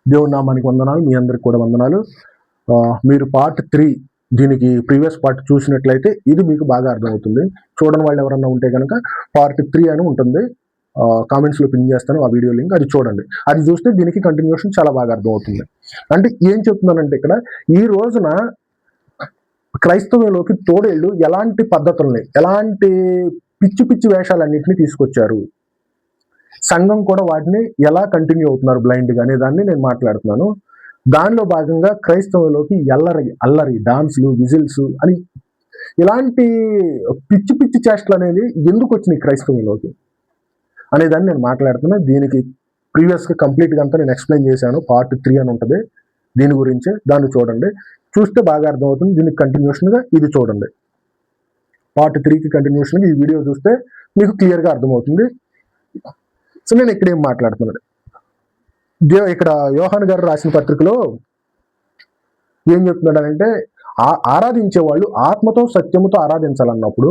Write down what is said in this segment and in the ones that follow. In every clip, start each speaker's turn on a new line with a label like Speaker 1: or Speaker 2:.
Speaker 1: దేవుని నామానికి వందనాలు, మీ అందరికి కూడా వందనాలు. మీరు పార్ట్ 3 దీనికి ప్రీవియస్ పార్ట్ చూసినట్లయితే ఇది మీకు బాగా అర్థమవుతుంది. చూడని వాళ్ళు ఎవరన్నా ఉంటే కనుక పార్ట్ 3 అని ఉంటుంది, కామెంట్స్లో పిన్ చేస్తాను ఆ వీడియో లింక్, అది చూడండి. అది చూస్తే దీనికి కంటిన్యూషన్ చాలా బాగా అర్థమవుతుంది. అంటే ఏం చెప్తున్నానంటే ఇక్కడ ఈ రోజున క్రైస్తవంలోకి తోడేళ్ళు ఎలాంటి పద్ధతుల్ని, ఎలాంటి పిచ్చి పిచ్చి వేషాలన్నింటినీ తీసుకొచ్చారు, సంఘం కూడా వాటిని ఎలా కంటిన్యూ అవుతున్నారు బ్లైండ్గా అనే దాన్ని నేను మాట్లాడుతున్నాను. దానిలో భాగంగా క్రైస్తవంలోకి అల్లరి డాన్స్లు, విజిల్స్ అని ఇలాంటి పిచ్చి పిచ్చి చేష్టలు అనేది ఎందుకు వచ్చినాయి క్రైస్తవంలోకి అనేదాన్ని నేను మాట్లాడుతున్నాను. దీనికి ప్రీవియస్గా కంప్లీట్గా అంతా నేను ఎక్స్ప్లెయిన్ చేశాను. పార్ట్ 3 అని ఉంటుంది దీని గురించే, దాన్ని చూడండి. చూస్తే బాగా అర్థమవుతుంది. దీనికి కంటిన్యూషన్గా ఇది చూడండి. పార్ట్ 3కి కంటిన్యూషన్గా ఈ వీడియో చూస్తే మీకు క్లియర్గా అర్థమవుతుంది. సో నేను ఇక్కడ ఏం మాట్లాడుతున్నాను, ఇక్కడ యోహాన్ గారు రాసిన పత్రికలో ఏం చెప్తున్నాడంటే ఆరాధించే వాళ్ళు ఆత్మతో సత్యముతో ఆరాధించాలన్నప్పుడు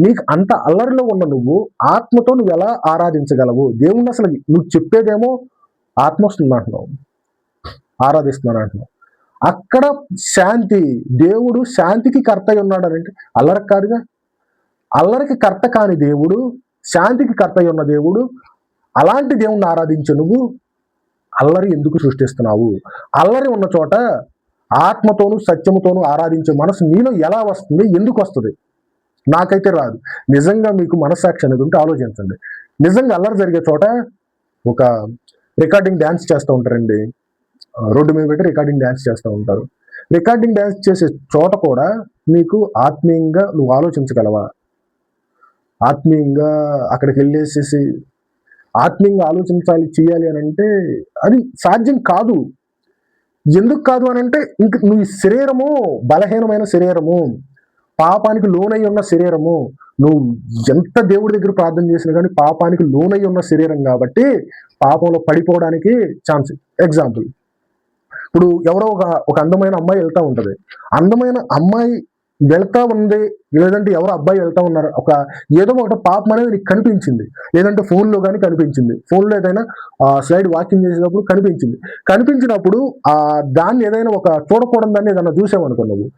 Speaker 1: నీకు అంత అల్లరిలో ఉన్న నువ్వు ఆత్మతో నువ్వు ఎలా ఆరాధించగలవు? దేవుణ్ణి అసలు నువ్వు చెప్పేదేమో ఆత్మ వస్తుంది అంటున్నావు, ఆరాధిస్తున్నాను అంటున్నావు. అక్కడ శాంతి, దేవుడు శాంతికి కర్త అయి ఉన్నాడు అని అంటే అల్లరికి కాదుగా. అల్లరికి కర్త కాని దేవుడు, శాంతికి కర్త అయి ఉన్న దేవుడు, అలాంటి దేవుణ్ణి ఆరాధించే నువ్వు అల్లరి ఎందుకు సృష్టిస్తున్నావు? అల్లరి ఉన్న చోట ఆత్మతోనూ సత్యముతోనూ ఆరాధించే మనసు నీలో ఎలా వస్తుంది? ఎందుకు వస్తుంది? నాకైతే రాదు. నిజంగా మీకు మనస్సాక్షి అనేది ఉంటే ఆలోచించండి. నిజంగా అల్లరి జరిగే చోట ఒక రికార్డింగ్ డ్యాన్స్ చేస్తూ ఉంటారండి, రోడ్డు మీద పెట్టి రికార్డింగ్ డ్యాన్స్ చేస్తూ ఉంటారు. రికార్డింగ్ డ్యాన్స్ చేసే చోట కూడా నీకు ఆత్మీయంగా నువ్వు ఆలోచించగలవా? ఆత్మీయంగా అక్కడికి వెళ్ళేసేసి ఆత్మీయంగా ఆలోచించాలి, చేయాలి అని అంటే అది సాధ్యం కాదు. ఎందుకు కాదు అని అంటే ఇంక నువ్వు శరీరము బలహీనమైన శరీరము, పాపానికి లోనై ఉన్న శరీరము, నువ్వు ఎంత దేవుడి దగ్గర ప్రార్థన చేసినా కానీ పాపానికి లోనై ఉన్న శరీరం కాబట్టి పాపంలో పడిపోవడానికి ఛాన్స్. ఎగ్జాంపుల్, ఇప్పుడు ఎవరో ఒక అందమైన అమ్మాయి వెళ్తూ ఉంటుంది, అందమైన అమ్మాయి వెళ్తా ఉంది, లేదంటే ఎవరో అబ్బాయి వెళ్తా ఉన్నారు, ఏదో ఒక పాపం అనేది నీకు కనిపించింది, లేదంటే ఫోన్లో కానీ కనిపించింది, ఫోన్లో ఏదైనా స్లైడ్ వాకింగ్ చేసేటప్పుడు కనిపించినప్పుడు దాన్ని ఏదైనా ఒక చూడకూడదు దాన్ని ఏదైనా చూసామనుకో, నువ్వు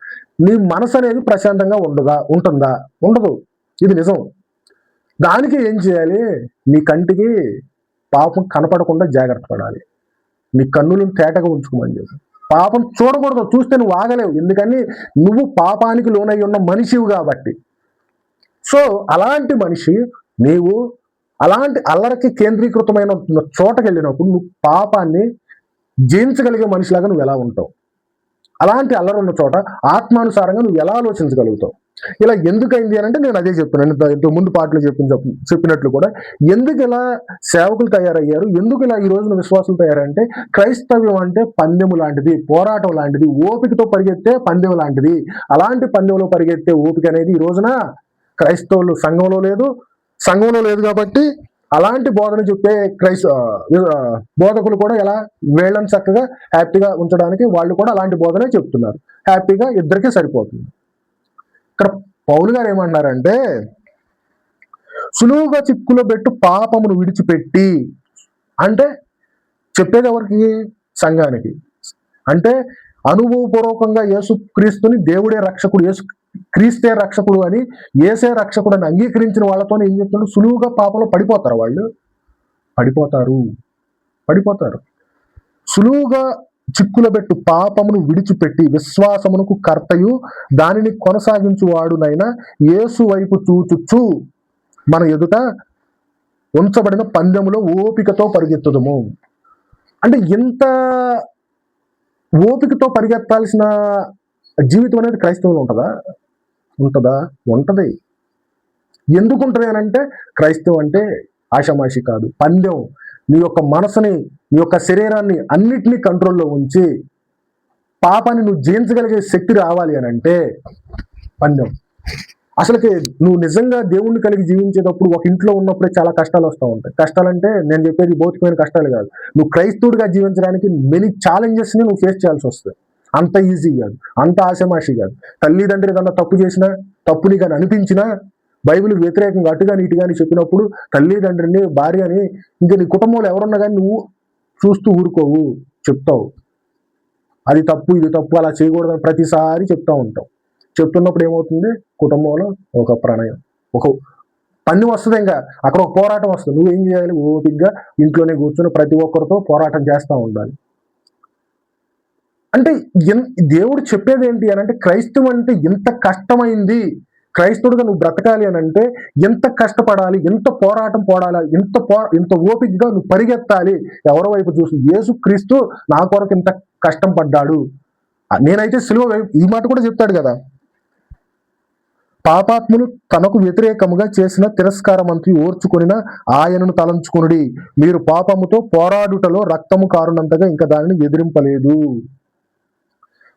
Speaker 1: నీ మనసు అనేది ప్రశాంతంగా ఉంటుందా? ఉండదు. ఇది నిజం. దానికి ఏం చేయాలి? నీ కంటికి పాపం కనపడకుండా జాగ్రత్త పడాలి. నీ కన్నులను తేటగా ఉంచుకోమని చెప్పి. పాపం చూడకూడదు, చూస్తే నువ్వు ఆగలేవు, ఎందుకని నువ్వు పాపానికి లోనై ఉన్న మనిషివి కాబట్టి. సో అలాంటి మనిషి నీవు అలాంటి అల్లరికి కేంద్రీకృతమైన చోటకి వెళ్ళినప్పుడు నువ్వు పాపాన్ని జయించగలిగే మనిషిలాగా నువ్వు ఎలా ఉంటావు? అలాంటి అల్లరి ఉన్న చోట ఆత్మానుసారంగా నువ్వు ఎలా ఆలోచించగలుగుతావు? ఇలా ఎందుకైంది అని అంటే నేను అదే చెప్తున్నాను, ఇంతకు ముందు పాటలు చెప్పినట్లు కూడా. ఎందుకు ఇలా సేవకులు తయారయ్యారు, ఎందుకు ఇలా ఈ రోజున విశ్వాసులు తయారంటే క్రైస్తవ్యం అంటే పందెము లాంటిది, పోరాటం లాంటిది, ఓపికతో పరిగెత్తే పందెం లాంటిది. అలాంటి పందెంలో పరిగెత్తే ఓపిక అనేది ఈ రోజున క్రైస్తవులు సంఘంలో లేదు కాబట్టి అలాంటి బోధన చెప్పే బోధకులు కూడా ఎలా వీళ్ళని చక్కగా హ్యాపీగా ఉంచడానికి వాళ్ళు కూడా అలాంటి బోధనే చెప్తున్నారు. హ్యాపీగా ఇద్దరికీ సరిపోతుంది. ఇక్కడ పౌలు గారు ఏమన్నారంటే సులువుగా చిక్కులో పెట్టు పాపమును విడిచిపెట్టి, అంటే చెప్పేది ఎవరికి? సంఘానికి. అంటే అనుభవపూర్వకంగా యేసు క్రీస్తుని దేవుడే రక్షకుడు, యేసు క్రీస్తే రక్షకుడు అని, యేసే రక్షకుడు అని అంగీకరించిన వాళ్ళతో ఏం చెప్తున్నాడు? సులువుగా పాపంలో పడిపోతారు. వాళ్ళు పడిపోతారు. సులువుగా చిక్కుల పెట్టు పాపమును విడిచిపెట్టి విశ్వాసమునకు కర్తయు దానిని కొనసాగించువాడునైనా యేసు వైపు చూచుచు మన ఎదుట ఉంచబడిన పందెములో ఓపికతో పరిగెత్తుదము. అంటే ఎంత ఓపికతో పరిగెత్తాల్సిన జీవితం అనేది క్రైస్తవంలో ఉంటుందా? ఉంటది. ఎందుకు ఉంటుంది అని అంటే క్రైస్తవం అంటే ఆషామాషి కాదు, పందెం. నీ యొక్క మనసుని, నీ యొక్క శరీరాన్ని అన్నిటినీ కంట్రోల్లో ఉంచి పాపాన్ని నువ్వు జయించగలిగే శక్తి రావాలి అని అంటే పందెం. అసలుకి నువ్వు నిజంగా దేవుణ్ణి కలిగి జీవించేటప్పుడు ఒక ఇంట్లో ఉన్నప్పుడే చాలా కష్టాలు వస్తూ ఉంటాయి. కష్టాలంటే నేను చెప్పేది భౌతికమైన కష్టాలు కాదు, నువ్వు క్రైస్తవుడిగా జీవించడానికి మెనీ ఛాలెంజెస్ని నువ్వు ఫేస్ చేయాల్సి వస్తుంది. అంత ఈజీ కాదు, అంత ఆశమాషి కాదు. తల్లిదండ్రులు ఏదన్నా తప్పు చేసినా, తప్పుని కానీ అనిపించినా, బైబిల్ వ్యతిరేకంగా అటుగా ఇటుగాని చెప్పినప్పుడు తల్లిదండ్రిని, భార్యని, ఇంకా నీ కుటుంబంలో ఎవరున్నా కానీ నువ్వు చూస్తూ ఊరుకోవు. చెప్తావు, అది తప్పు ఇది తప్పు అలా చేయకూడదని ప్రతిసారి చెప్తా ఉంటావు. చెప్తున్నప్పుడు ఏమవుతుంది, కుటుంబంలో ఒక ప్రణయం, ఒక పని వస్తుంది, ఇంకా అక్కడ ఒక పోరాటం వస్తుంది. నువ్వేం చేయాలి, ఓపిగ్గా ఇంట్లోనే కూర్చొని ప్రతి ఒక్కరితో పోరాటం చేస్తూ ఉండాలి. అంటే దేవుడు చెప్పేది ఏంటి అని అంటే, క్రైస్తవం అంటే ఎంత కష్టమైంది, క్రైస్తవుడిగా నువ్వు బ్రతకాలి అని అంటే ఎంత కష్టపడాలి, ఎంత పోరాటం పోడాలి, ఎంత ఓపికగా నువ్వు పరిగెత్తాలి. ఎవరి వైపు చూసి, యేసుక్రీస్తు నా కొరకు ఇంత కష్టం పడ్డాడు. నేనైతే సిలువ వైపు, ఈ మాట కూడా చెప్తాడు కదా, పాపాత్ములు తనకు వ్యతిరేకముగా చేసిన తిరస్కారమంతి ఓర్చుకొనిన ఆయనను తలంచుకొనుడి. మీరు పాపముతో పోరాడుటలో రక్తము కారునంతగా ఇంకా దానిని ఎదిరింపలేదు.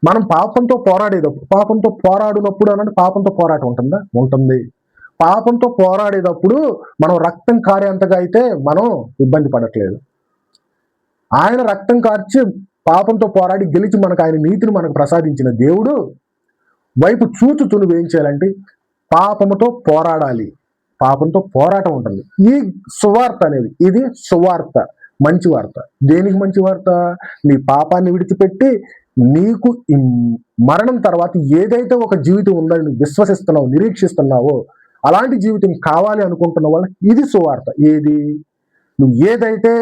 Speaker 1: మనం పాపంతో పోరాడినప్పుడు అనంటే పాపంతో పోరాటం ఉంటుందా? ఉంటుంది. పాపంతో పోరాడేటప్పుడు మనం రక్తం కారేంతగా అయితే మనం ఇబ్బంది పడట్లేదు. ఆయన రక్తం కార్చి పాపంతో పోరాడి గెలిచి మనకు ఆయన నీతిని మనకు ప్రసాదించిన దేవుడు వైపు చూచుతూ నువ్వేం చేయాలంటే పాపముతో పోరాడాలి. పాపంతో పోరాటం ఉంటుంది. ఈ సువార్త అనేది, ఇది సువార్త, మంచి వార్త. దేనికి మంచి వార్త? నీ పాపాన్ని విడిచిపెట్టి నీకు మరణం తర్వాత ఏదైతే ఒక జీవితం ఉందని నువ్వు విశ్వసిస్తున్నావు, నిరీక్షిస్తున్నావో అలాంటి జీవితం కావాలి అనుకుంటున్న వాళ్ళకి ఇది సువార్త. ఏది? నువ్వు ఏదైతే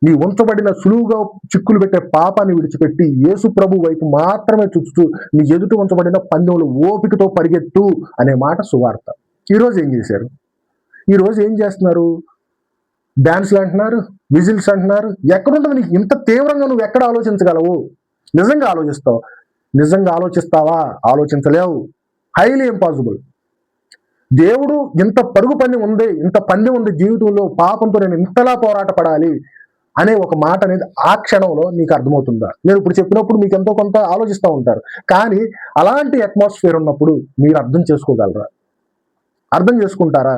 Speaker 1: నీ ఉంచబడిన సులువుగా చిక్కులు పెట్టే పాపాన్ని విడిచిపెట్టి యేసు ప్రభు వైపు మాత్రమే చూస్తూ నీ ఎదుట ఉంచబడిన పందెంలో ఓపికతో పరిగెత్తు అనే మాట సువార్త. ఈరోజు ఏం చేశారు? ఈరోజు ఏం చేస్తున్నారు? డాన్స్లు అంటున్నారు, విజిల్స్ అంటున్నారు. ఎక్కడుంటుంది నీకు ఇంత తీవ్రంగా? నువ్వు ఎక్కడ ఆలోచించగలవు? నిజంగా ఆలోచిస్తావు? నిజంగా ఆలోచిస్తావా? ఆలోచించలేవు. Highly impossible. దేవుడు ఇంత పరుగు పందెం ఉంది, ఇంత పందెం ఉంది జీవితంలో, పాపంతో నేను ఇంతలా పోరాట పడాలి అనే ఒక మాట అనేది ఆ క్షణంలో నీకు అర్థమవుతుందా? నేను ఇప్పుడు చెప్పినప్పుడు మీకు ఎంతో కొంత ఆలోచిస్తూ ఉంటారు, కానీ అలాంటి అట్మాస్ఫియర్ ఉన్నప్పుడు మీరు అర్థం చేసుకోగలరా? అర్థం చేసుకుంటారా?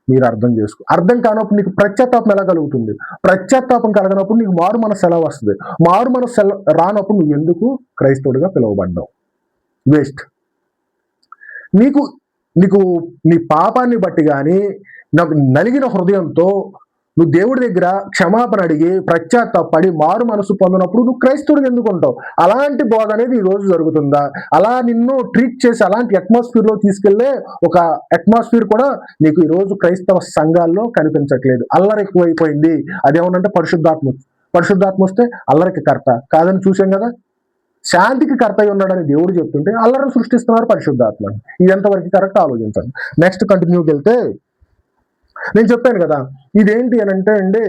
Speaker 1: మీరు అర్థం కానప్పుడు నీకు ప్రత్యాత్తాపం ఎలా కలుగుతుంది? ప్రత్యాత్తాపం కలగనప్పుడు నీకు మారు మనసు ఎలా వస్తుంది? మారు మనసు రానప్పుడు నువ్వు ఎందుకు క్రైస్తవుడిగా పిలువబడ్డావు? వేస్ట్. నీకు నీ పాపాన్ని బట్టి కానీ, నాకు నలిగిన హృదయంతో నువ్వు దేవుడి దగ్గర క్షమాపణ అడిగి ప్రత్యాత్తాపడి మారు మనసు పొందినప్పుడు నువ్వు క్రైస్తవుడిగా ఎందుకు ఉంటావు? అలాంటి బోధ అనేది ఈ రోజు జరుగుతుందా? అలా నిన్ను ట్రీట్ చేసి అలాంటి అట్మాస్ఫియర్ లో తీసుకెళ్లే ఒక అట్మాస్ఫియర్ కూడా నీకు ఈ రోజు క్రైస్తవ సంఘాల్లో కనిపించట్లేదు. అల్లరి ఎక్కువైపోయింది. అదేమనంటే పరిశుద్ధాత్మ వస్తే అల్లరికి కర్త కాదని చూసాం కదా. శాంతికి కర్త అయి ఉన్నాడని దేవుడు చెప్తుంటే అల్లరిని సృష్టిస్తున్నారు పరిశుద్ధాత్మ. ఇది ఎంతవరకు కరెక్ట్ ఆలోచించండి. నెక్స్ట్ కంటిన్యూకి వెళ్తే, నేను చెప్పాను కదా, ఇదేంటి అని అంటే అండి,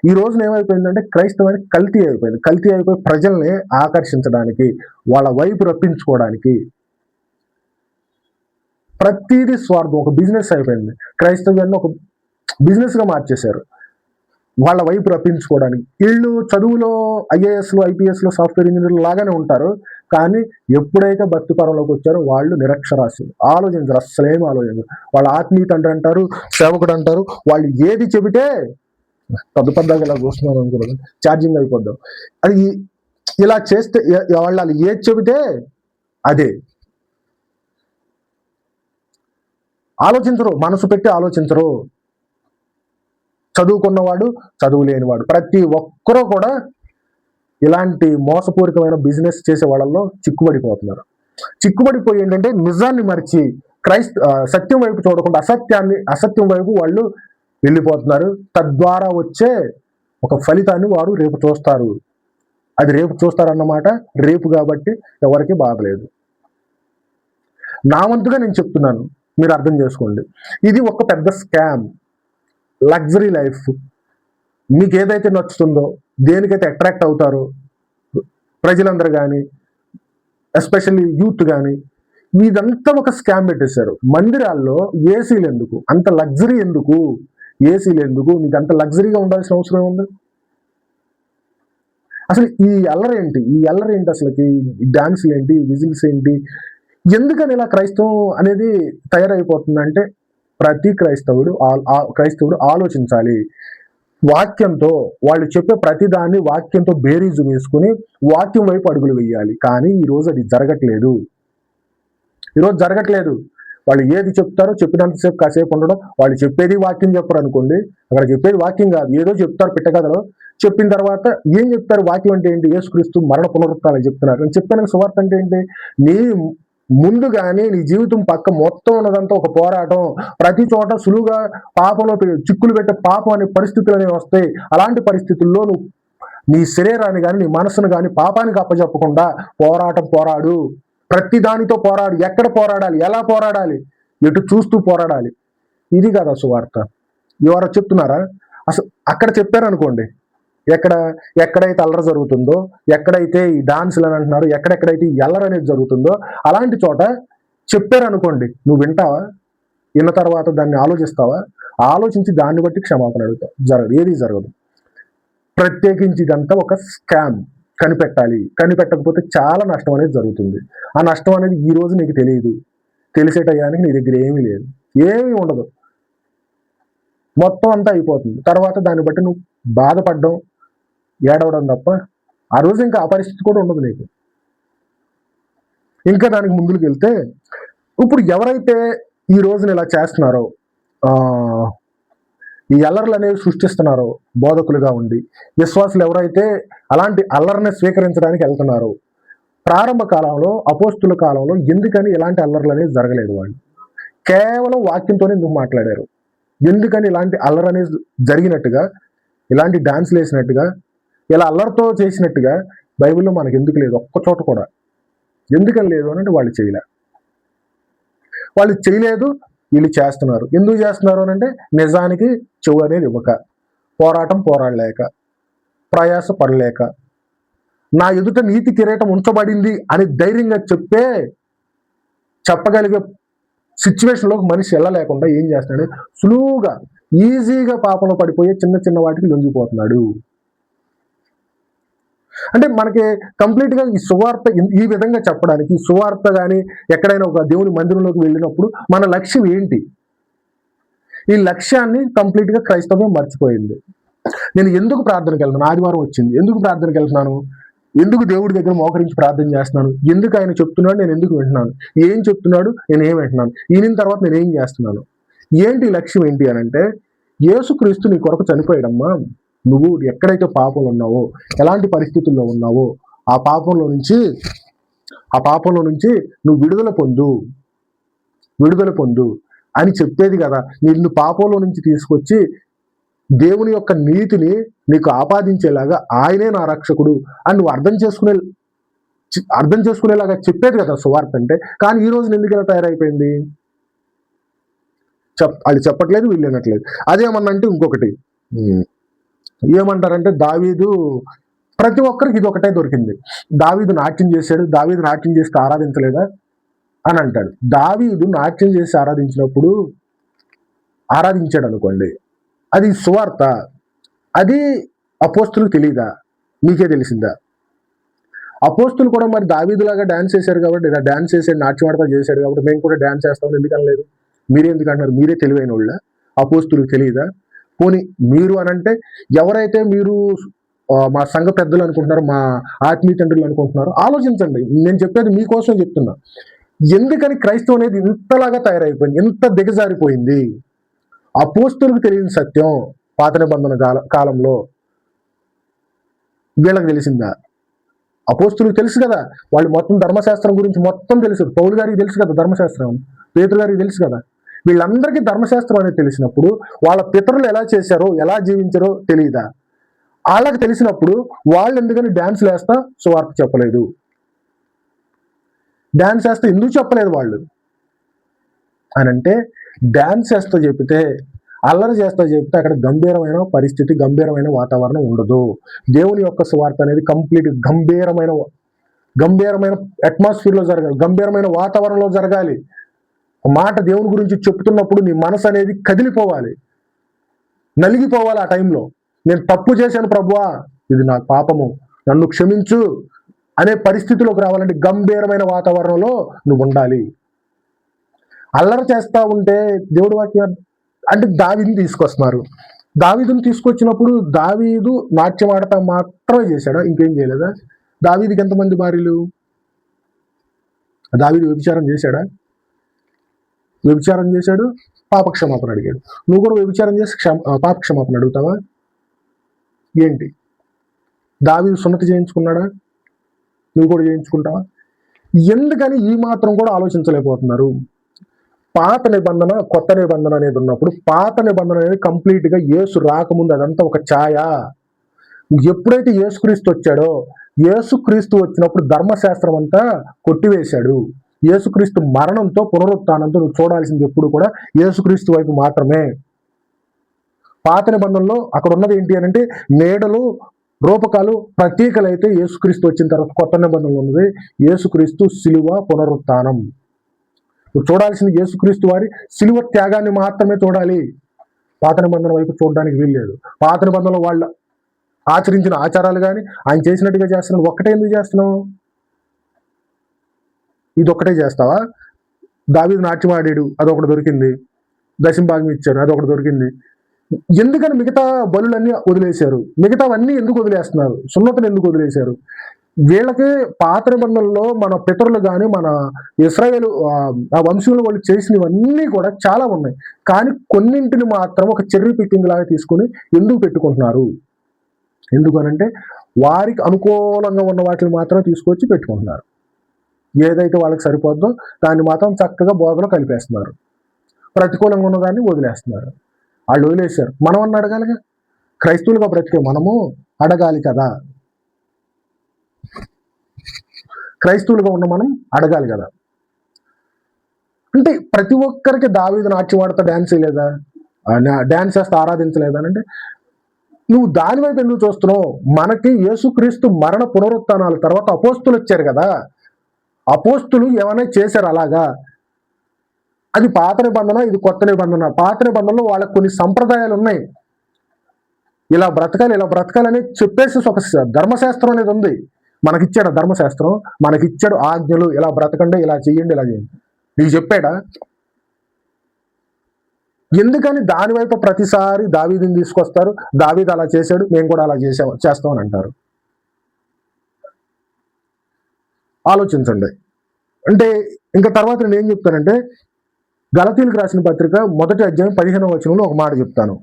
Speaker 1: ఈ రోజున ఏమైపోయిందంటే క్రైస్తవానికి కల్తీ అయిపోయి ప్రజల్ని ఆకర్షించడానికి, వాళ్ళ వైపు రప్పించుకోవడానికి ప్రతిదీ స్వార్థం, ఒక బిజినెస్ అయిపోయింది. క్రైస్తవ్యాన్ని ఒక బిజినెస్ గా మార్చేశారు వాళ్ళ వైపు రప్పించుకోవడానికి. వీళ్ళు చదువులో ఐఏఎస్లు, ఐపీఎస్లు, సాఫ్ట్వేర్ ఇంజనీర్లు లాగానే ఉంటారు, కానీ ఎప్పుడైతే భక్తి పరంలోకి వచ్చారో వాళ్ళు నిరక్షరాస్యులు. ఆలోచించరు, అస్సలేం ఆలోచించరు. వాళ్ళ ఆత్మీయత అంటారు, సేవకుడు అంటారు. వాళ్ళు ఏది చెబితే పెద్దగా ఇలా చూస్తున్నారు అనుకున్నారు, ఛార్జింగ్ అయిపోద్దాం. అది ఇలా చేస్తే వాళ్ళు ఏది చెబితే అదే. ఆలోచించరు, మనసు పెట్టి ఆలోచించరు. చదువుకున్నవాడు, చదువు లేనివాడు, ప్రతి ఒక్కరూ కూడా ఇలాంటి మోసపూరితమైన బిజినెస్ చేసే వాళ్ళల్లో చిక్కుబడిపోయి ఏంటంటే నిజాన్ని మరిచి సత్యం వైపు చూడకుండా అసత్యం వైపు వాళ్ళు వెళ్ళిపోతున్నారు. తద్వారా వచ్చే ఒక ఫలితాన్ని వారు రేపు చూస్తారు. అది రేపు చూస్తారన్నమాట. రేపు కాబట్టి ఎవరికి బాధలేదు. నా వంతుగా నేను చెప్తున్నాను, మీరు అర్థం చేసుకోండి. ఇది ఒక పెద్ద స్కామ్. Luxury life. మీకు ఏదైతే నచ్చుతుందో, దేనికైతే అట్రాక్ట్ అవుతారో ప్రజలందరూ కానీ, ఎస్పెషల్లీ యూత్ కానీ, మీదంతా ఒక స్కామ్ పెట్టేశారు. మందిరాల్లో ఏసీలు ఎందుకు? అంత లగ్జరీ ఎందుకు? ఏసీలు ఎందుకు? మీకు అంత లగ్జరీగా ఉండాల్సిన అవసరం ఉంది? అసలు ఈ అల్లరి ఏంటి? అసలుకి డాన్సులు ఏంటి? విజిల్స్ ఏంటి? ఎందుకని ఇలా క్రైస్తవం అనేది తయారైపోతుందంటే, ప్రతి క్రైస్తవుడు ఆలోచించాలి. వాక్యంతో వాళ్ళు చెప్పే ప్రతిదాన్ని వాక్యంతో బేరీజు వేసుకుని వాక్యం వైపు అడుగులు వేయాలి. కానీ ఈరోజు అది జరగట్లేదు. వాళ్ళు ఏది చెప్తారో చెప్పినంతసేపు కాసేపు ఉండడం. వాళ్ళు చెప్పేది వాక్యం చెప్పరు అనుకోండి, అక్కడ చెప్పేది వాక్యం కాదు, ఏదో చెప్తారు పిట్టకథలో. చెప్పిన తర్వాత ఏం చెప్తారు? వాక్యం అంటే ఏంటి? యేసుక్రీస్తు మరణ పునరుత్థానం చెప్తున్నారు. నేను చెప్పాను సువార్త అంటే ఏంటి? నీ ముందు కానీ నీ జీవితం పక్క మొత్తం ఉన్నదంతా ఒక పోరాటం. ప్రతి చోట సులువుగా పాపంలో చిక్కులు పెట్టే పాపం అనే పరిస్థితులు అనేవి వస్తాయి. అలాంటి పరిస్థితుల్లో నువ్వు నీ శరీరాన్ని కానీ నీ మనసును కానీ పాపానికి అప్పచెప్పకుండా పోరాడు. ప్రతి దానితో పోరాడు. ఎక్కడ పోరాడాలి? ఎలా పోరాడాలి? ఎటు చూస్తూ పోరాడాలి. ఇది కదా సువార్త. ఎవరో చెప్తున్నారా? అసలు అక్కడ చెప్పారనుకోండి, ఎక్కడైతే అల్లరి జరుగుతుందో, ఎక్కడైతే ఈ డాన్సులు అని అంటున్నారు, ఎక్కడెక్కడైతే ఈ అల్లరి అనేది జరుగుతుందో అలాంటి చోట చెప్పారనుకోండి, నువ్వు వింటావా? విన్న తర్వాత దాన్ని ఆలోచిస్తావా? ఆలోచించి దాన్ని బట్టి క్షమాపణ అడుగుతావు. జరగదు, ఏది జరగదు. ప్రత్యేకించి ఇదంతా ఒక స్కామ్. కనిపెట్టకపోతే చాలా నష్టం అనేది జరుగుతుంది. ఆ నష్టం అనేది ఈ రోజు నీకు తెలియదు. తెలిసేటయానికి నీ దగ్గర ఏమీ లేదు, ఏమీ ఉండదు, మొత్తం అంతా అయిపోతుంది. తర్వాత దాన్ని బట్టి నువ్వు బాధపడడం, ఏడవడం తప్ప ఆ రోజు ఇంకా ఆ పరిస్థితి కూడా ఉండదు నీకు. ఇంకా దానికి ముందుకు వెళ్తే, ఇప్పుడు ఎవరైతే ఈ రోజున ఇలా చేస్తున్నారో, ఈ అల్లర్లు అనేవి సృష్టిస్తున్నారో బోధకులుగా ఉండి, విశ్వాసులు ఎవరైతే అలాంటి అల్లరిని స్వీకరించడానికి వెళ్తున్నారో, ప్రారంభ కాలంలో అపోస్తుల కాలంలో ఎందుకని ఇలాంటి అల్లర్లు అనేవి జరగలేదు? వాళ్ళు కేవలం వాక్యంతోనే ఎందుకు మాట్లాడారు? ఎందుకని ఇలాంటి అల్లరి అనేది జరిగినట్టుగా, ఇలాంటి డాన్స్లు వేసినట్టుగా, ఇలా అల్లరితో చేసినట్టుగా బైబిల్లో మనకు ఎందుకు లేదు? ఒక్క చోట కూడా ఎందుకని లేదు అని అంటే వాళ్ళు చేయలేదు, వీళ్ళు చేస్తున్నారు. ఎందుకు చేస్తున్నారు అని అంటే నిజానికి చెవు అనేది ఇవ్వక, పోరాడలేక, ప్రయాస పడలేక, నా ఎదుట నీతి కిరీటం ఉంచబడింది అని ధైర్యంగా చెప్పగలిగే సిచ్యువేషన్లోకి మనిషి వెళ్ళలేకుండా ఏం చేస్తున్నాడు? సులువుగా ఈజీగా పాపంలో పడిపోయే చిన్న చిన్న వాటికి లొంగిపోతున్నాడు. అంటే మనకి కంప్లీట్గా ఈ సువార్త ఈ విధంగా చెప్పడానికి, ఈ సువార్త కానీ ఎక్కడైనా ఒక దేవుని మందిరంలోకి వెళ్ళినప్పుడు మన లక్ష్యం ఏంటి? ఈ లక్ష్యాన్ని కంప్లీట్గా క్రైస్తవం మర్చిపోయింది. నేను ఎందుకు ప్రార్థనకి వెళ్తున్నాను? ఆదివారం వచ్చింది, ఎందుకు ప్రార్థనకి వెళ్తున్నాను? ఎందుకు దేవుడి దగ్గర మోకరించి ప్రార్థన చేస్తున్నాను? ఎందుకు ఆయన చెప్తున్నాడు, నేను ఎందుకు వింటున్నాను? ఏం చెప్తున్నాడు, నేను ఏం వింటున్నాను? ఈయన తర్వాత నేను ఏం చేస్తున్నాను? ఏంటి లక్ష్యం ఏంటి అని అంటే, యేసుక్రీస్తు నీ కొరకు చనిపోయాడమ్మా. నువ్వు ఎక్కడైతే పాపంలో ఉన్నావో, ఎలాంటి పరిస్థితుల్లో ఉన్నావో, ఆ పాపంలో నుంచి నువ్వు విడుదల పొందు అని చెప్పేది కదా. నిన్ను పాపంలో నుంచి తీసుకొచ్చి దేవుని యొక్క నీతిని నీకు ఆపాదించేలాగా ఆయనే నా రక్షకుడు అని నువ్వు అర్థం చేసుకునేలాగా చెప్పేది కదా సువార్త అంటే. కానీ ఈ రోజు ఎందుకు ఇలా తయారైపోయింది? అది చెప్పట్లేదు, వీళ్ళు వినట్లేదు. అదేమన్నంటే ఇంకొకటి ఏమంటారంటే, దావీదు, ప్రతి ఒక్కరికి ఇది ఒకటే దొరికింది. దావీదు నాట్యం చేశాడు, దావీదు నాట్యం చేస్తే ఆరాధించలేదా అని అంటాడు. దావీదు నాట్యం చేసి ఆరాధించాడు అనుకోండి, అది సువార్త. అది అపోస్తులకు తెలియదా? మీకే తెలిసిందా? అపోస్తులు కూడా మరి దావీదులాగా డాన్స్ చేశారు కాబట్టి, డాన్స్ చేసాడు, నాట్యం ఆడతా చేశాడు కాబట్టి మేము కూడా డాన్స్ చేస్తాం ఎందుకనలేదు? మీరే ఎందుకు అంటున్నారు? మీరే తెలివైన వాళ్ళ? అపోస్తులకు తెలియదా? పోనీ మీరు అనంటే, ఎవరైతే మీరు మా సంఘ పెద్దలు అనుకుంటున్నారు, మా ఆత్మీయ తండ్రులు అనుకుంటున్నారు, ఆలోచించండి. నేను చెప్పేది మీకోసం చెప్తున్నా. ఎందుకని క్రైస్తవం అనేది ఇంతలాగా తయారైపోయింది, ఎంత దిగజారిపోయింది? అపోస్తులకు తెలియని సత్యం పాత నిబంధన కాలంలో వీళ్ళకి తెలిసిందా? అపోస్తులకు తెలుసు కదా, వాళ్ళు మొత్తం ధర్మశాస్త్రం గురించి మొత్తం తెలుసు. పౌలు గారికి తెలుసు కదా ధర్మశాస్త్రం, పేతురు గారికి తెలుసు కదా. వీళ్ళందరికీ ధర్మశాస్త్రం అనేది తెలిసినప్పుడు వాళ్ళ పితరులు ఎలా చేశారో, ఎలా జీవించారో తెలియదా? వాళ్ళకి తెలిసినప్పుడు వాళ్ళు ఎందుకని డాన్స్లు వేస్తా సువార్త చెప్పలేదు? డాన్స్ వేస్తా ఎందుకు చెప్పలేదు వాళ్ళు అని అంటే, డాన్స్ చేస్తా చెప్తే, అల్లరి చేస్తా చెప్తే అక్కడ గంభీరమైన పరిస్థితి, గంభీరమైన వాతావరణం ఉండదు. దేవుని యొక్క సువార్త అనేది కంప్లీట్ గంభీరమైన అట్మాస్ఫియర్లో జరగాలి, గంభీరమైన వాతావరణంలో జరగాలి. మాట దేవుని గురించి చెప్తున్నప్పుడు నీ మనసు అనేది కదిలిపోవాలి, నలిగిపోవాలి. ఆ టైంలో నేను తప్పు చేశాను ప్రభువా, ఇది నా పాపము, నన్ను క్షమించు అనే పరిస్థితిలోకి రావాలంటే గంభీరమైన వాతావరణంలో నువ్వు ఉండాలి. అల్లరి చేస్తా ఉంటే దేవుడి వాక్యం అంటే దావీదుని తీసుకొస్తున్నారు. దావీదుని తీసుకొచ్చినప్పుడు దావీదు నాట్యం ఆడతా మాత్రమే చేశాడా? ఇంకేం చేయలేదా? దావీదుకి ఎంతమంది భార్యలు? దావీదు వ్యభిచారం చేశాడా? వ్యభిచారం చేశాడు, పాపక్షమాపణ అడిగాడు. నువ్వు కూడా వ్యభిచారం చేసి పాపక్షమాపణ అడుగుతావా ఏంటి? దావీదు సున్నతి చేయించుకున్నాడా? నువ్వు కూడా చేయించుకుంటావా? ఎందుకని ఈ మాత్రం కూడా ఆలోచించలేకపోతున్నారు? పాత నిబంధన కొత్త నిబంధన అనేది ఉన్నప్పుడు పాత నిబంధన అనేది కంప్లీట్గా యేసు రాకముందు అదంతా ఒక ఛాయ. ఎప్పుడైతే యేసుక్రీస్తు వచ్చాడో, యేసుక్రీస్తు వచ్చినప్పుడు ధర్మశాస్త్రం అంతా కొట్టివేశాడు. యేసుక్రీస్తు మరణంతో పునరుత్థానంతో నువ్వు చూడాల్సింది ఎప్పుడు కూడా యేసుక్రీస్తు వైపు మాత్రమే. పాత నిబంధనలో అక్కడ ఉన్నది ఏంటి అని అంటే నీడలు, రూపకాలు, ప్రతీకలు అయితే యేసుక్రీస్తు వచ్చిన తర్వాత కొత్త నిబంధనలు ఉన్నది యేసుక్రీస్తు శిలువ పునరుత్థానం. నువ్వు చూడాల్సింది యేసుక్రీస్తు వారి శిలువ త్యాగాన్ని మాత్రమే చూడాలి. పాత నిబంధన వైపు చూడడానికి వీల్లేదు. పాత నిబంధనలో వాళ్ళు ఆచరించిన ఆచారాలు కానీ ఆయన చేసినట్టుగా చేస్తున్నావు. ఒక్కటే ఎందుకు చేస్తున్నావు? ఇది ఒక్కటే చేస్తావా? దావీదు నాట్యం ఆడాడు, అదొకటి దొరికింది. దశంభాగం ఇచ్చారు, అదొకటి దొరికింది. ఎందుకని మిగతా బలులన్నీ వదిలేశారు? మిగతావన్నీ ఎందుకు వదిలేస్తున్నారు? సున్నతిని ఎందుకు వదిలేశారు? వీళ్ళకి పాత నిబంధనలో మన పితరులు కానీ మన ఇశ్రాయేలు ఆ వంశంలో వాళ్ళు చేసినవన్నీ కూడా చాలా ఉన్నాయి. కానీ కొన్నింటిని మాత్రం ఒక చెర్రీ పికింగ్ లాగా తీసుకుని ఎందుకు పెట్టుకుంటున్నారు? ఎందుకనంటే వారికి అనుకూలంగా ఉన్న వాటిని మాత్రం తీసుకొచ్చి పెట్టుకుంటున్నారు. ఏదైతే వాళ్ళకి సరిపోద్దో దాన్ని మాత్రం చక్కగా బోధలో కలిపేస్తున్నారు. ప్రతికూలంగా ఉన్నదాన్ని వదిలేస్తున్నారు. వాళ్ళు వదిలేశారు. మనం అన్న అడగాలిగా. క్రైస్తవులుగా బ్రతికే మనము అడగాలి కదా. క్రైస్తవులుగా ఉన్న మనం అడగాలి కదా. అంటే ప్రతి ఒక్కరికి దావీదు నాట్యం ఆడుతూ డ్యాన్స్ చేయలేదా? డ్యాన్స్ చేస్తే ఆరాధించలేదా? అంటే నువ్వు దాని వైపు ఎందుకు చూస్తున్నావు? మనకి యేసుక్రీస్తు మరణ పునరుత్థానాల తర్వాత అపోస్తులు వచ్చారు కదా. అపోస్తులు ఏమైనా చేశారు అలాగా? అది పాత నిబంధన, ఇది కొత్త నిబంధన. పాత నిబంధనలో వాళ్ళకి కొన్ని సంప్రదాయాలు ఉన్నాయి. ఇలా బ్రతకాలి, ఇలా బ్రతకాలని చెప్పేసి ఒక ధర్మశాస్త్రం అనేది ఉంది. మనకిచ్చాడు ధర్మశాస్త్రం, మనకిచ్చాడు ఆజ్ఞలు. ఇలా బ్రతకండి, ఇలా చెయ్యండి, ఇలా చేయండి. నీకు చెప్పాడా? ఎందుకని దానివైపు ప్రతిసారి దావీదుని తీసుకొస్తారు? దావీదు అలా చేశాడు, మేము కూడా అలా చేస్తామని అంటారు. ఆలోచించండి. అంటే ఇంకా తర్వాత నేను ఏం చెప్తానంటే, గలతీయులకు రాసిన పత్రిక 1వ అధ్యాయం 15వ వచనంలో ఒక మాట చెప్తాను.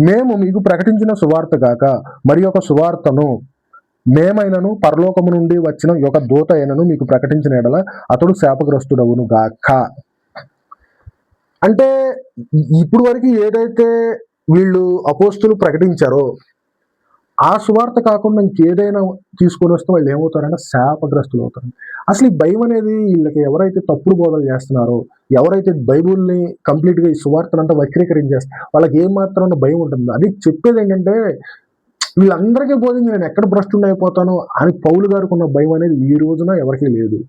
Speaker 1: మేము మీకు ప్రకటించిన సువార్త కాక మరి ఒక సువార్తను మేమైనను పరలోకము నుండి వచ్చిన ఒక దూత అయినను మీకు ప్రకటించిన ఎడల అతడు శాపగ్రస్తుడవును గాక. అంటే ఇప్పుడు వరకు ఏదైతే వీళ్ళు అపోస్తులు ప్రకటించారో ఆ సువార్త కాకుండా ఇంకేదైనా తీసుకొని వస్తే వాళ్ళు ఏమవుతారంటే శాపగ్రస్తులు అవుతారు. అసలు ఈ భయం అనేది వీళ్ళకి ఎవరైతే తప్పుడు బోధలు చేస్తున్నారో, ఎవరైతే బైబుల్ని కంప్లీట్గా ఈ సువార్తనంతా వక్రీకరించేస్తారు, వాళ్ళకి ఏమాత్రం భయం ఉంటుంది. అది చెప్పేది ఏంటంటే వీళ్ళందరికీ బోధించి నేను ఎక్కడ భ్రష్టుని అయిపోతాను అని పౌలు గారికి ఉన్న భయం అనేది ఈ రోజున ఎవరికీ లేదు.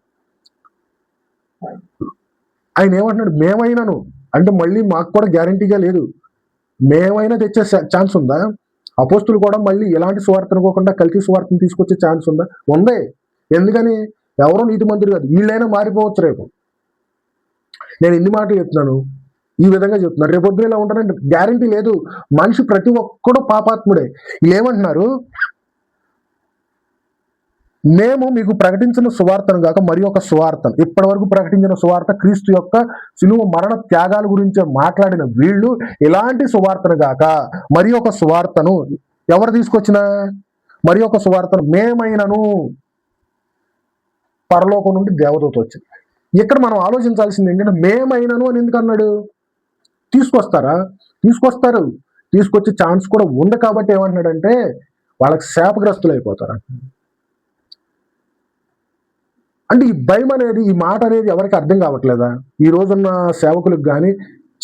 Speaker 1: ఆయన ఏమంటున్నాడు? మేమైనాను అంటే మళ్ళీ మాకు కూడా గ్యారంటీగా లేదు. మేమైనా తెచ్చే ఛాన్స్ ఉందా? అపోస్తులు కూడా మళ్ళీ ఎలాంటి సువార్త అనుకోకుండా కల్తీ సువార్తను తీసుకొచ్చే ఛాన్స్ ఉందా? ఉందే. ఎందుకని? ఎవరో నీతిమంతుడు కాదు, వీళ్ళైనా మారిపోవచ్చు రేపు. నేను ఎన్ని మాటలు చెప్తున్నాను, ఈ విధంగా చెప్తున్నారు. రేపొద్దున ఇలా ఉంటారంటే గ్యారంటీ లేదు. మనిషి ప్రతి ఒక్కడు పాపాత్ముడే. ఏమంటున్నారు? మేము మీకు ప్రకటించిన సువార్తను కాక మరి ఒక సువార్తను, ఇప్పటి వరకు ప్రకటించిన సువార్త క్రీస్తు యొక్క శిలువ మరణ త్యాగాల గురించే మాట్లాడిన వీళ్ళు ఇలాంటి సువార్తను కాక మరి ఒక సువార్తను ఎవరు తీసుకొచ్చినా మరి ఒక సువార్తను మేమైనను పరలోకం నుండి దేవదూత వచ్చింది. ఇక్కడ మనం ఆలోచించాల్సింది ఏంటంటే మేమైనను అని ఎందుకు అన్నాడు? తీసుకొస్తారా? తీసుకొస్తారు. తీసుకొచ్చే ఛాన్స్ కూడా ఉంది. కాబట్టి ఏమంటున్నాడంటే వాళ్ళకి శాపగ్రస్తులు అయిపోతారు. అంటే ఈ భయం అనేది, ఈ మాట అనేది ఎవరికి అర్థం కావట్లేదా? ఈ రోజున్న సేవకులకు కానీ,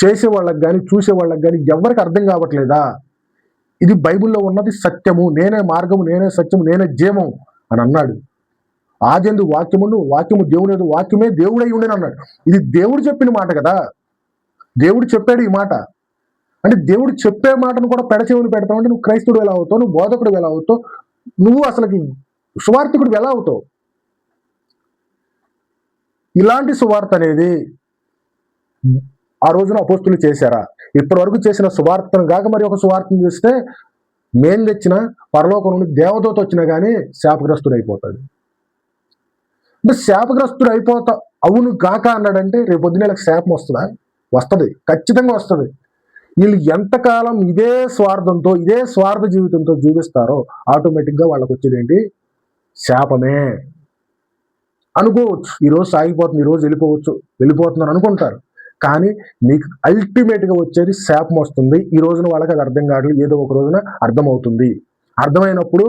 Speaker 1: చేసే వాళ్ళకి కానీ, చూసే వాళ్ళకి కానీ ఎవరికి అర్థం కావట్లేదా? ఇది బైబిల్లో ఉన్నది సత్యము, నేనే మార్గము, నేనే సత్యము, నేనే జీవము అని అన్నాడు. ఆదియందు వాక్యమును, వాక్యము దేవుని యందు, వాక్యమే దేవుడై ఉండేని అన్నాడు. ఇది దేవుడు చెప్పిన మాట కదా. దేవుడు చెప్పాడు ఈ మాట. అంటే దేవుడు చెప్పే మాటను కూడా పెడచెవులు పెడతావు అంటే నువ్వు క్రైస్తవుడు ఎలా అవుతావు? నువ్వు బోధకుడు ఎలా అవుతావు? నువ్వు అసలుకి సువార్థికుడు ఎలా అవుతావు? ఇలాంటి సువార్త అనేది ఆ రోజున అపోస్తులు చేశారా? ఇప్పటి వరకు చేసిన సువార్తను కాక మరి ఒక సువార్తను చేస్తే మేం తెచ్చిన పరలోకం నుండి దేవదూత వచ్చినా కానీ శాపగ్రస్తుడు అయిపోతాడు. అంటే శాపగ్రస్తుడు అయిపోతా అవును కాక అన్నాడంటే రేపు పొద్దున వీళ్ళకి శాపం వస్తుందా? వస్తుంది, ఖచ్చితంగా వస్తుంది. వీళ్ళు ఎంతకాలం ఇదే స్వార్థంతో ఇదే స్వార్థ జీవితంతో జీవిస్తారో ఆటోమేటిక్గా వాళ్ళకి వచ్చేది ఏంటి? శాపమే. అనుకోవచ్చు ఈరోజు సాగిపోతుంది, ఈరోజు వెళ్ళిపోతున్నారు అనుకుంటారు. కానీ నీకు అల్టిమేట్గా వచ్చేది శాపం వస్తుంది. ఈ రోజున వాళ్ళకి అది అర్థం కావట్లేదు, ఏదో ఒక రోజున అర్థమవుతుంది. అర్థమైనప్పుడు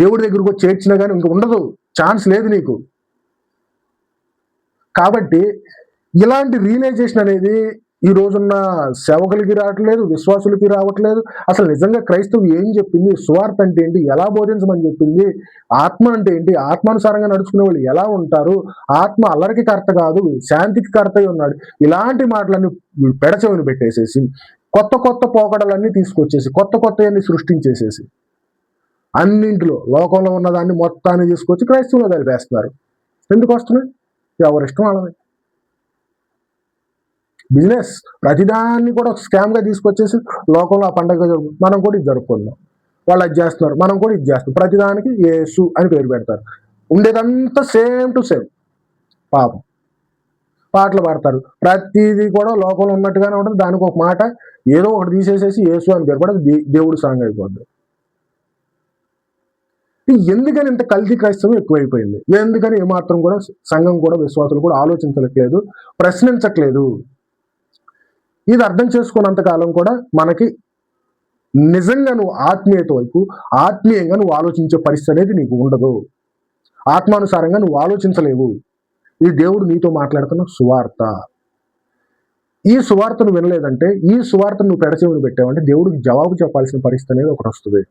Speaker 1: దేవుడి దగ్గరకు వచ్చి చేర్చినా కానీ ఇంక ఉండదు, ఛాన్స్ లేదు నీకు. కాబట్టి ఇలాంటి రియలైజేషన్ అనేది ఈ రోజున్న సేవకులకి రావట్లేదు, విశ్వాసులకి రావట్లేదు. అసలు నిజంగా క్రైస్తవం ఏం చెప్పింది, సువార్త అంటే ఏంటి, ఎలా బోధించమని చెప్పింది, ఆత్మ అంటే ఏంటి, ఆత్మానుసారంగా నడుచుకునే వాళ్ళు ఎలా ఉంటారు, ఆత్మ అల్లరికి కర్త కాదు శాంతికి కర్త ఉన్నాడు, ఇలాంటి మాటలన్నీ పెడచెవిని పెట్టేసేసి కొత్త కొత్త పోకడలన్నీ తీసుకొచ్చేసి కొత్త కొత్తవన్నీ సృష్టించేసేసి అన్నింటిలో లోకంలో ఉన్నదాన్ని మొత్తాన్ని తీసుకొచ్చి క్రైస్తవులో కలిపేస్తున్నారు. ఎందుకు వస్తున్నాయి? ఎవరిష్టం వాళ్ళది. బిజినెస్ ప్రతిదాన్ని కూడా ఒక స్కామ్గా తీసుకొచ్చేసి లోకంలో ఆ పండగ మనం కూడా ఇది జరుపుకుందాం, వాళ్ళు అది చేస్తున్నారు మనం కూడా ఇది చేస్తాం, ప్రతిదానికి యేసు అని పేరు పెడతారు. ఉండేదంతా సేమ్ టు సేమ్. పాపం పాటలు పాడతారు, ప్రతిదీ కూడా లోకంలో ఉన్నట్టుగానే ఉంటుంది, దానికి ఒక మాట ఏదో ఒకటి తీసేసేసి యేసు అని పేరు కూడా దేవుడు సాంగ్ అయిపోద్ది. ఎందుకని ఇంత కల్తీ క్రైస్తవం ఎక్కువైపోయింది? ఎందుకని ఏమాత్రం కూడా సంఘం కూడా విశ్వాసులు కూడా ఆలోచించట్లేదు, ప్రశ్నించట్లేదు? ఇది అర్థం చేసుకున్నంత కాలం కూడా మనకి నిజంగా నువ్వు ఆత్మీయత వైపు ఆత్మీయంగా నువ్వు ఆలోచించే పరిస్థితి అనేది నీకు ఉండదు. ఆత్మానుసారంగా నువ్వు ఆలోచించలేవు. ఇది దేవుడు నీతో మాట్లాడుతున్న సువార్త. ఈ సువార్తను వినలేదంటే, ఈ సువార్తను నువ్వు పెడచెవిని పెట్టావంటే దేవుడికి జవాబు చెప్పాల్సిన పరిస్థితి అనేది ఒకటి వస్తుంది.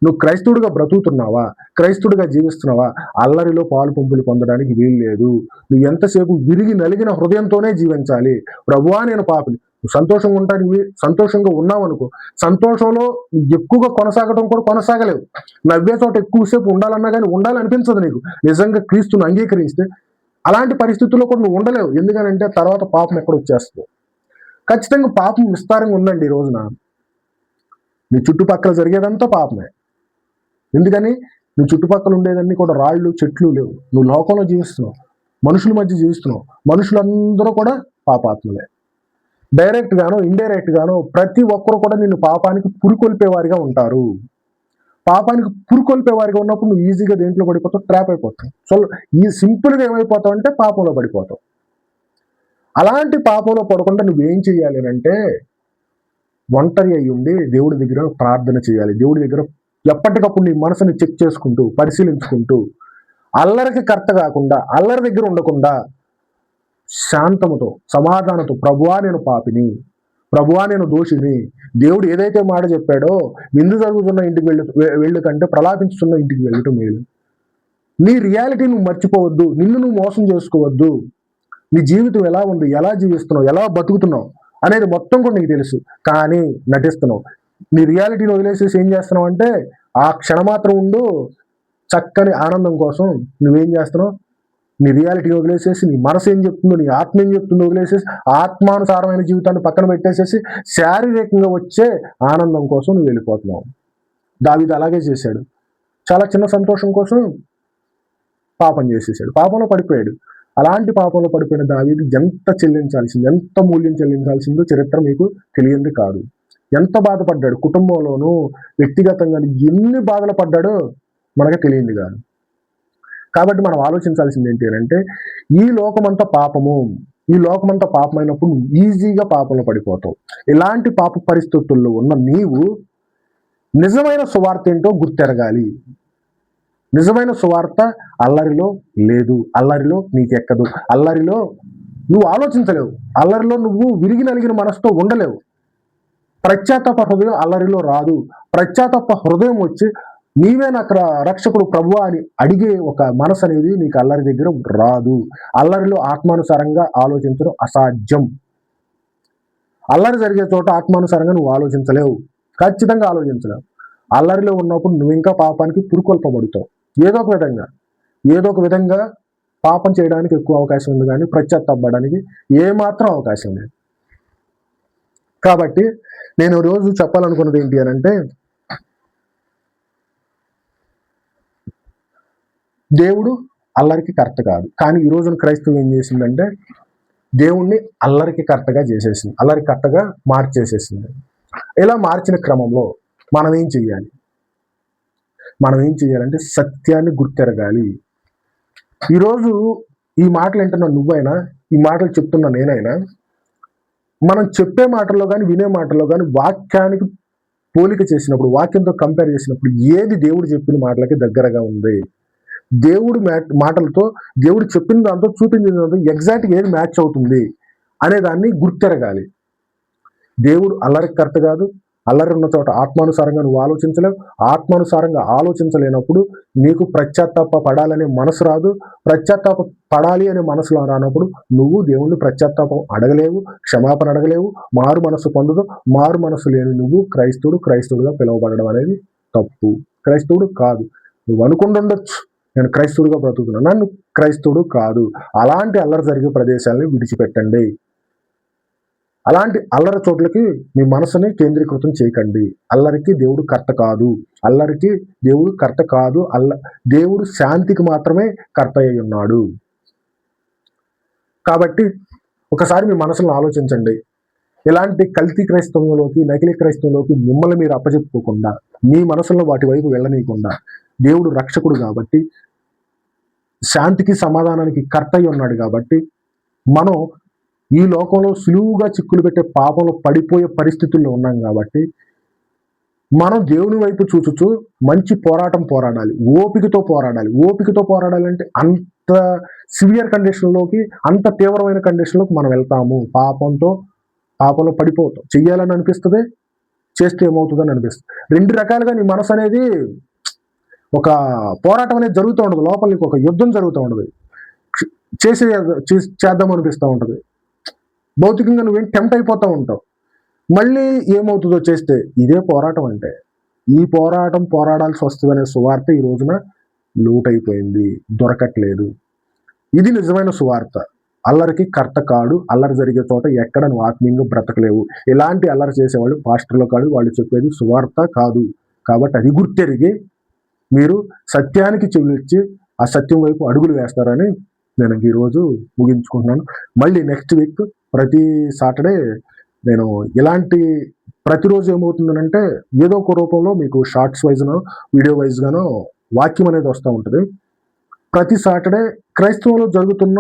Speaker 1: నువ్వు క్రైస్తవుడిగా బ్రతుకుతున్నావా, క్రైస్తవుడిగా జీవిస్తున్నావా, అల్లరిలో పాలు పంపులు పొందడానికి వీలు లేదు. నువ్వు ఎంతసేపు విరిగి నలిగిన హృదయంతోనే జీవించాలి. ప్రభువా నేను పాపిని. నువ్వు సంతోషంగా ఉండడానికి సంతోషంగా ఉన్నావు అనుకో, సంతోషంలో ఎక్కువగా కొనసాగడం కూడా కొనసాగలేవు. నవ్వే చోట ఎక్కువసేపు ఉండాలన్నా కానీ ఉండాలనిపించదు నీకు. నిజంగా క్రీస్తుని అంగీకరిస్తే అలాంటి పరిస్థితుల్లో కూడా నువ్వు ఉండలేవు. ఎందుకనంటే తర్వాత పాపం ఎక్కడ వచ్చేస్తుంది. ఖచ్చితంగా పాపం విస్తారంగా ఉందండి ఈ రోజున. నీ చుట్టుపక్కల జరిగేదంతా పాపమే. ఎందుకని? నువ్వు చుట్టుపక్కల ఉండేదన్నీ కూడా రాళ్ళు చెట్లు లేవు. నువ్వు లోకంలో జీవిస్తున్నావు, మనుషుల మధ్య జీవిస్తున్నావు. మనుషులందరూ కూడా పాపాత్ములే. డైరెక్ట్ గానో ఇండైరెక్ట్ గానో ప్రతి ఒక్కరు కూడా నిన్ను పాపానికి పురికొల్పేవారిగా ఉంటారు. పాపానికి పురికొల్పేవారిగా ఉన్నప్పుడు నువ్వు ఈజీగా దేంట్లో పడిపోతావు? ట్రాప్ అయిపోతావు. సో ఈ సింపుల్గా ఏమైపోతావు అంటే పాపంలో పడిపోతావు. అలాంటి పాపంలో పడకుండా నువ్వేం చేయాలి అంటే ఒంటరి అయి ఉండి దేవుడి దగ్గర ప్రార్థన చేయాలి. దేవుడి దగ్గర ఎప్పటికప్పుడు నీ మనసుని చెక్ చేసుకుంటూ పరిశీలించుకుంటూ అల్లరికి కర్త కాకుండా అల్లరి దగ్గర ఉండకుండా శాంతముతో సమాధానంతో ప్రభువా నేను పాపిని, ప్రభువా నేను దోషిని, దేవుడు ఏదైతే మాట చెప్పాడో విందు జరుగుతున్న ఇంటికి వెళ్ళు కంటే ప్రలాపించుతున్న ఇంటికి వెళ్ళటం మేలు. నీ రియాలిటీ నువ్వు మర్చిపోవద్దు, నిన్ను నువ్వు మోసం చేసుకోవద్దు. నీ జీవితం ఎలా ఉంది, ఎలా జీవిస్తున్నావు, ఎలా బతుకుతున్నావు అనేది మొత్తం కూడా నీకు తెలుసు, కానీ నటిస్తున్నావు. నీ రియాలిటీని వదిలేసేసి ఏం చేస్తున్నావు అంటే ఆ క్షణమాత్రం ఉండు చక్కని ఆనందం కోసం నువ్వేం చేస్తున్నావు? నీ రియాలిటీని వదిలేసేసి నీ మనసు ఏం చెప్తుందో, నీ ఆత్మ ఏం చెప్తుందో వదిలేసేసి ఆత్మానుసారమైన జీవితాన్ని పక్కన పెట్టేసేసి శారీరకంగా వచ్చే ఆనందం కోసం నువ్వు వెళ్ళిపోతున్నావు. దావీదు అలాగే చేశాడు. చాలా చిన్న సంతోషం కోసం పాపం చేసేసాడు, పాపంలో పడిపోయాడు. అలాంటి పాపంలో పడిపోయిన దావీదు ఎంత మూల్యం చెల్లించాల్సిందో చరిత్ర మీకు తెలియంది కాదు. ఎంత బాధపడ్డాడు, కుటుంబంలోనూ వ్యక్తిగతంగా ఎన్ని బాధలు పడ్డాడో మనకు తెలియంది కాదు. కాబట్టి మనం ఆలోచించాల్సింది ఏంటి అంటే ఈ లోకమంతా పాపము, ఈ లోకమంతా పాపమైనప్పుడు ఈజీగా పాపంలో పడిపోతావు. ఇలాంటి పాప పరిస్థితుల్లో ఉన్న నీవు నిజమైన సువార్త ఏంటో గుర్తెరగాలి. నిజమైన సువార్త అల్లరిలో లేదు, అల్లరిలో నీకెక్కదు, అల్లరిలో నువ్వు ఆలోచించలేవు, అల్లరిలో నువ్వు విరిగి నలిగిన మనసుతో ఉండలేవు. పశ్చాత్తాప హృదయం అల్లరిలో రాదు. పశ్చాత్తాప హృదయం వచ్చి నీవే నాకు రక్షకుడు ప్రభువా అని అడిగే ఒక మనసు అనేది నీకు అల్లరి దగ్గర రాదు. అల్లరిలో ఆత్మానుసారంగా ఆలోచించడం అసాధ్యం. అల్లరి జరిగే చోట ఆత్మానుసారంగా నువ్వు ఆలోచించలేవు, ఖచ్చితంగా ఆలోచించలేవు. అల్లరిలో ఉన్నప్పుడు నువ్వు ఇంకా పాపానికి పురుకొల్పబడుతావు. ఏదో ఒక విధంగా పాపం చేయడానికి ఎక్కువ అవకాశం ఉంది, కానీ పశ్చాత్తాపడడానికి ఏమాత్రం అవకాశం లేదు. కాబట్టి నేను రోజు చెప్పాలనుకున్నది ఏంటి అని అంటే దేవుడు అల్లరికి కరెక్ట్ కాదు. కానీ ఈ రోజున క్రైస్తవం ఏం చేసిందంటే దేవుణ్ణి అల్లరికి కరెక్ట్గా చేసేసింది, అల్లరి కరెక్ట్గా మార్చేసేసింది. ఇలా మార్చిన క్రమంలో మనం ఏం చెయ్యాలి? మనం ఏం చెయ్యాలంటే సత్యాన్ని గుర్తెరగాలి. ఈరోజు ఈ మాటలు వింటున్న నువ్వైనా, ఈ మాటలు చెప్తున్న నేనైనా, మనం చెప్పే మాటల్లో కానీ వినే మాటల్లో కానీ వాక్యానికి పోలిక చేసినప్పుడు, వాక్యంతో కంపేర్ చేసినప్పుడు ఏది దేవుడు చెప్పిన మాటలకి దగ్గరగా ఉంది, దేవుడు మాటలతో దేవుడు చెప్పిన దాంతో చూపించిన దాంతో ఎగ్జాక్ట్గా ఏది మ్యాచ్ అవుతుంది అనే దాన్ని గుర్తెరగాలి. దేవుడు అల్లరికి కరెక్ట్ కాదు. అల్లరి ఉన్న చోట ఆత్మానుసారంగా నువ్వు ఆలోచించలేవు. ఆత్మానుసారంగా ఆలోచించలేనప్పుడు నీకు పశ్చాత్తాప పడాలనే మనసు రాదు. పశ్చాత్తాప పడాలి అనే మనసులో రానప్పుడు నువ్వు దేవుణ్ణి పశ్చాత్తాపం అడగలేవు, క్షమాపణ అడగలేవు, మారు మనసు పొందదు. మారు మనసు లేని నువ్వు క్రైస్తవుడుగా పిలువబడడం అనేది తప్పు. క్రైస్తవుడు కాదు. నువ్వు అనుకుంటుండొచ్చు నేను క్రైస్తవుడిగా బ్రతుకుతున్నాను, నన్ను క్రైస్తవుడు కాదు. అలాంటి అల్లరి జరిగే ప్రదేశాలని విడిచిపెట్టండి. అలాంటి అల్లరి చోట్లకి మీ మనసుని కేంద్రీకృతం చేయకండి. అల్లరికి దేవుడు కర్త కాదు. అల్లరికి దేవుడు కర్త కాదు. దేవుడు శాంతికి మాత్రమే కర్త అయి ఉన్నాడు. కాబట్టి ఒకసారి మీ మనసులను ఆలోచించండి. ఇలాంటి కల్తీ క్రైస్తవంలోకి, నకిలీ క్రైస్తవంలోకి మిమ్మల్ని మీరు అప్పచెప్పుకోకుండా, మీ మనసులను వాటి వైపు వెళ్ళనీయకుండా, దేవుడు రక్షకుడు కాబట్టి, శాంతికి సమాధానానికి కర్త అయి ఉన్నాడు కాబట్టి, మనం ఈ లోకంలో సులువుగా చిక్కులు పెట్టే పాపంలో పడిపోయే పరిస్థితుల్లో ఉన్నాం కాబట్టి, మనం దేవుని వైపు చూచుచూ మంచి పోరాటం పోరాడాలి, ఓపికతో పోరాడాలి. ఓపికతో పోరాడాలంటే అంత సివియర్ కండిషన్లోకి, అంత తీవ్రమైన కండిషన్లోకి మనం వెళ్తాము. పాపంలో పడిపోతాం. చెయ్యాలని అనిపిస్తుంది, చేస్తే ఏమవుతుందని అనిపిస్తుంది. రెండు రకాలుగా నీ మనసు అనేది ఒక పోరాటం అనేది జరుగుతూ ఉండదు. లోపల నీకు ఒక యుద్ధం జరుగుతూ ఉండదు. చేద్దాం అనిపిస్తూ ఉంటుంది. భౌతికంగా నువ్వేం టెంప్ట్ అయిపోతూ ఉంటావు. మళ్ళీ ఏమవుతుందో చేస్తే. ఇదే పోరాటం అంటే. ఈ పోరాడాల్సి వస్తుందనే సువార్త ఈ రోజున లూటైపోయింది, దొరకట్లేదు. ఇది నిజమైన సువార్త. అల్లరికి కర్త కాడు. అల్లరి జరిగే చోట ఎక్కడ నువ్వు ఆత్మీయంగా బ్రతకలేవు. ఎలాంటి అల్లరి చేసేవాళ్ళు పాస్టర్లు కాదు, వాళ్ళు చెప్పేది సువార్త కాదు. కాబట్టి అది గుర్తెరిగి మీరు సత్యానికి చెవిలిచ్చి ఆ సత్యం వైపు అడుగులు వేస్తారని నేను ఈరోజు ముగించుకుంటున్నాను. మళ్ళీ నెక్స్ట్ వీక్ ప్రతి సాటర్డే నేను ఇలాంటి ప్రతిరోజు ఏమవుతుందనంటే ఏదో ఒక రూపంలో మీకు షార్ట్స్ వైజ్గానో వీడియో వైజ్గానో వాక్యం అనేది వస్తూ ఉంటుంది. ప్రతి సాటర్డే క్రైస్తవంలో జరుగుతున్న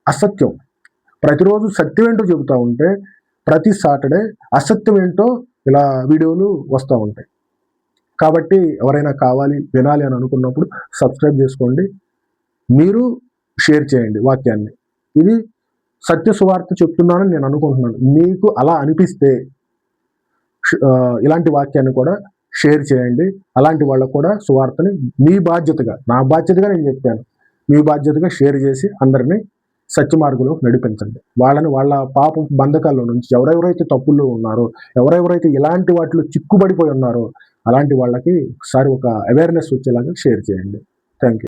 Speaker 1: అసత్యం, ప్రతిరోజు సత్యం ఏంటో చెబుతూ ఉంటే ప్రతి సాటర్డే అసత్యం ఏంటో ఇలా వీడియోలు వస్తూ ఉంటాయి. కాబట్టి ఎవరైనా కావాలి వినాలి అని అనుకున్నప్పుడు సబ్స్క్రైబ్ చేసుకోండి. మీరు షేర్ చేయండి వాక్యాన్ని. ఇది సత్య సువార్త చెప్తున్నానని నేను అనుకుంటున్నాను. మీకు అలా అనిపిస్తే ఇలాంటి వాక్యాన్ని కూడా షేర్ చేయండి. అలాంటి వాళ్ళకు కూడా సువార్తని మీ బాధ్యతగా, నా బాధ్యతగా నేను చెప్పాను, మీ బాధ్యతగా షేర్ చేసి అందరినీ సత్య మార్గంలో నడిపించండి. వాళ్ళని వాళ్ళ పాప బంధకాల్లో నుంచి ఎవరెవరైతే తప్పుల్లో ఉన్నారో, ఎవరెవరైతే ఇలాంటి వాటిలో చిక్కుబడిపోయి ఉన్నారో అలాంటి వాళ్ళకి ఒకసారి ఒక అవేర్నెస్ వచ్చేలాగా షేర్ చేయండి. Thank you.